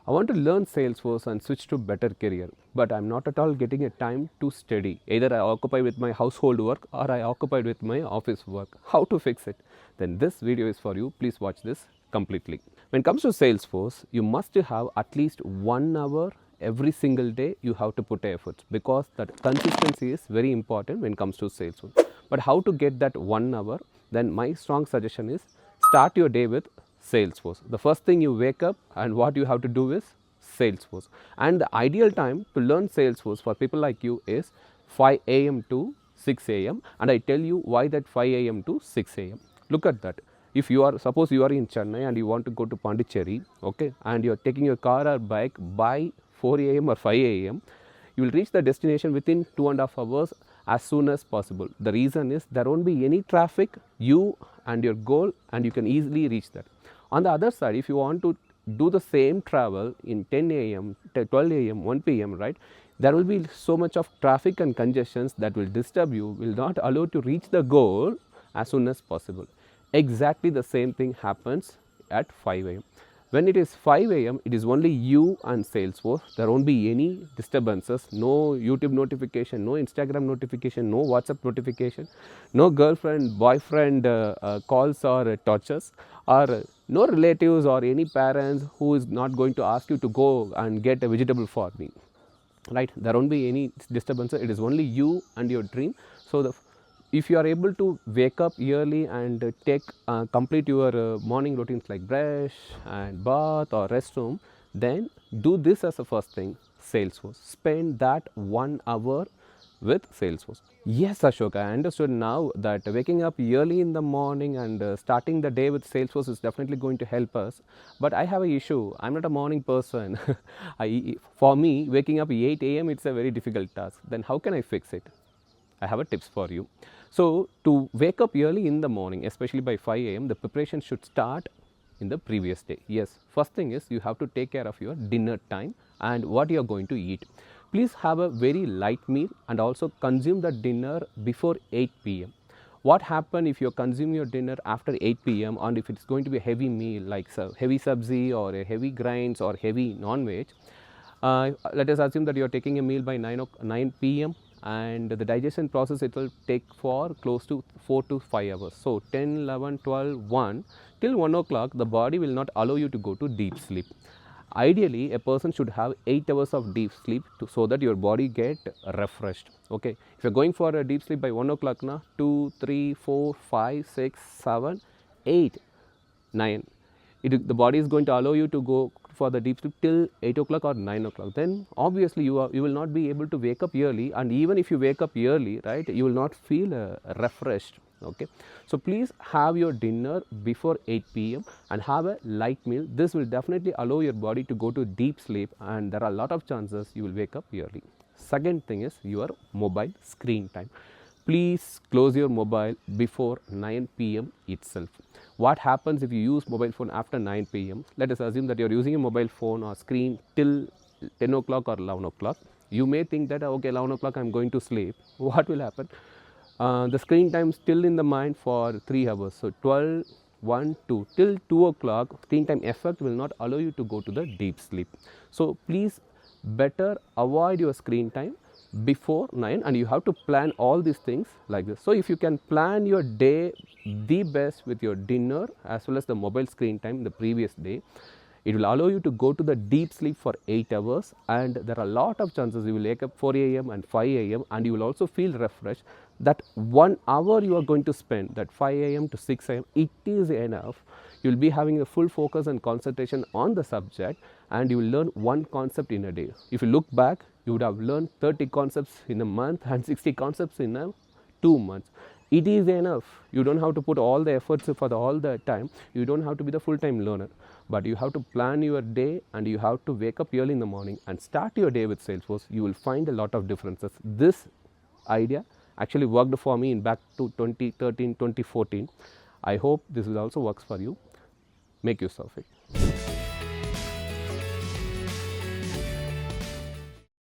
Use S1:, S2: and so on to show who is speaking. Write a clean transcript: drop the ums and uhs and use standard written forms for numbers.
S1: I want to learn Salesforce and switch to better career, but I'm not at all getting a time to study. Either I occupy with my household work or I occupied with my office work. How to fix it? Then this video is for you. Please watch this completely. When it comes to Salesforce, you must have at least 1 hour every single day. You have to put efforts because that consistency is very important when it comes to Salesforce. But how to get that 1 hour? Then my strong suggestion is start your day with Salesforce. The first thing you wake up and what you have to do is Salesforce. And the ideal time to learn Salesforce for people like you is 5 a.m. to 6 a.m. And I tell you why that 5 a.m. to 6 a.m. Look at that. If you are, suppose you are in Chennai and you want to go to Pondicherry, okay, and you are taking your car or bike by 4 a.m. or 5 a.m., you will reach the destination within 2.5 hours as soon as possible. The reason is there won't be any traffic, you and your goal, and you can easily reach that. On the other side, if you want to do the same travel in 10 a.m., 12 a.m., 1 p.m., right, there will be so much of traffic and congestions that will disturb you, will not allow you to reach the goal as soon as possible. Exactly the same thing happens at 5 a.m. When it is 5 a.m., it is only you and Salesforce. There won't be any disturbances, no YouTube notification, no Instagram notification, no WhatsApp notification, no girlfriend, boyfriend calls or tortures, or no relatives or any parents who is not going to ask you to go and get a vegetable for me. Right? There won't be any disturbances. It is only you and your dream. So if you are able to wake up early and complete your morning routines like brush and bath or restroom, then do this as a first thing, Salesforce. Spend that 1 hour with Salesforce. Yes, Ashok, I understood now that waking up early in the morning and starting the day with Salesforce is definitely going to help us. But I have an issue. I'm not a morning person. For me, waking up 8 a.m. it's a very difficult task. Then how can I fix it? I have a tips for you. So to wake up early in the morning, especially by 5 a.m., the preparation should start in the previous day. Yes, first thing is you have to take care of your dinner time and what you are going to eat. Please have a very light meal and also consume the dinner before 8 p.m. What happens if you consume your dinner after 8 p.m. and if it's going to be a heavy meal like heavy sabzi or a heavy grains or heavy non-veg, let us assume that you are taking a meal by 9 p.m. and the digestion process it will take for close to 4 to 5 hours. So 10, 11, 12, 1 till 1 o'clock the body will not allow you to go to deep sleep. Ideally a person should have 8 hours of deep sleep so that your body get refreshed. Okay, if you are going for a deep sleep by 1 o'clock, 2, 3, 4, 5, 6, 7, 8, 9, the body is going to allow you to go for the deep sleep till 8 o'clock or 9 o'clock. Then obviously you will not be able to wake up early, and even if you wake up early, right, you will not feel refreshed. Okay, so please have your dinner before 8 p.m. and have a light meal. This will definitely allow your body to go to deep sleep, and there are a lot of chances you will wake up early. Second thing is your mobile screen time. Please close your mobile before 9 p.m. itself. What happens if you use mobile phone after 9 p.m.? Let us assume that you are using a mobile phone or screen till 10 o'clock or 11 o'clock. You may think that okay, 11 o'clock I am going to sleep. What will happen? The screen time still in the mind for 3 hours. So 12, 1, 2 till 2 o'clock screen time effect will not allow you to go to the deep sleep. So please better avoid your screen time before 9, and you have to plan all these things like this. So if you can plan your day the best with your dinner as well as the mobile screen time the previous day, it will allow you to go to the deep sleep for 8 hours, and there are a lot of chances you will wake up 4 a.m. and 5 a.m. and you will also feel refreshed. That 1 hour you are going to spend, that 5 a.m. to 6 a.m., it is enough. You will be having a full focus and concentration on the subject, and you will learn one concept in a day. If you look back, you would have learned 30 concepts in a month and 60 concepts in 2 months. It is enough. You don't have to put all the efforts for all the time. You don't have to be the full-time learner. But you have to plan your day, and you have to wake up early in the morning and start your day with Salesforce. You will find a lot of differences. This idea actually worked for me in back to 2013, 2014. I hope this also works for you. Make use of it.